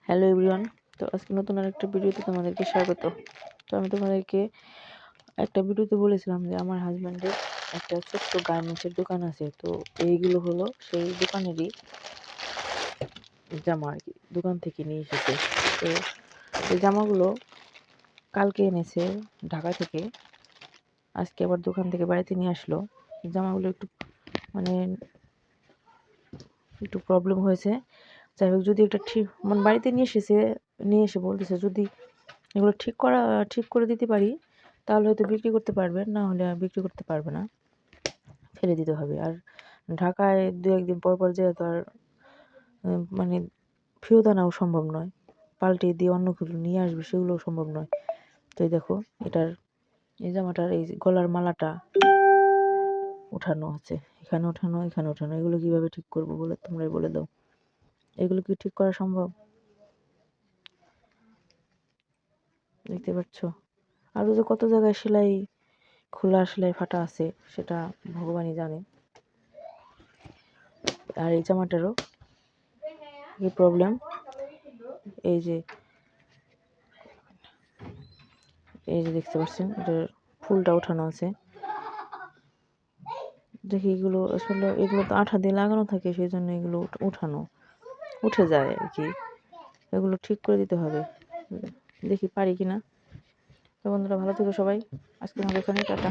Hello everyone. তো আজকে নতুন আরেকটা ভিডিওতে তোমাদেরকে স্বাগত। তো আমি তোমাদেরকে একটা ভিডিওতে বলেছিলাম যে আমার হাজব্যান্ডের একটা ছোট্ট গার্মেন্টসের দোকান আছে। তো এইগুলো হলো সেই দোকানেরই জামা আর কি, দোকান থেকে নিয়ে এসেছে। তো এই জামাগুলো কালকে এনেছে ঢাকা থেকে, আজকে আবার দোকান থেকে বাড়িতে নিয়ে আসলো। জামাগুলো মানে একটু প্রবলেম হয়েছে। যাই হোক, যদি একটা ঠিক বাড়িতে নিয়ে এসে বলতেছে যদি এগুলো ঠিক করে দিতে পারি তাহলে হয়তো বিক্রি করতে পারবে, না হলে আর বিক্রি করতে পারবে না, ফেলে দিতে হবে। আর ঢাকায় 2-1 দিন পর পর যেয়ে তো আর মানে ফেরত আনাও সম্ভব নয়, পাল্টে দিয়ে অন্য কিছু নিয়ে আসবে সেগুলোও সম্ভব নয়। তো এই দেখো, এই জামাটার এই গলার মালাটা উঠানো আছে, এখানে ওঠানো এখানে ওঠানো, এগুলো কিভাবে ঠিক করবো বলে তোমরাই বলে দাও। এগুলো কি ঠিক করা সম্ভব? দেখতে পাচ্ছ, আরও যে কত জায়গায় খোলা সেলাই ফাটা আছে সেটা ভগবানই জানে। আর এই জামাটারও কি প্রবলেম, এই যে দেখতে পাচ্ছেন এটার ফুলটা ওঠানো আছে। দেখি এগুলো আসলে এগুলো তো আঠা দিয়ে লাগানো থাকে, সেই জন্য এগুলো উঠে যায় আর কি। এগুলো ঠিক করে দিতে হবে, দেখি পারি কিনা। তো বন্ধুরা, ভালো থেকো সবাই, আজকে আমাদের এখানে টাটা।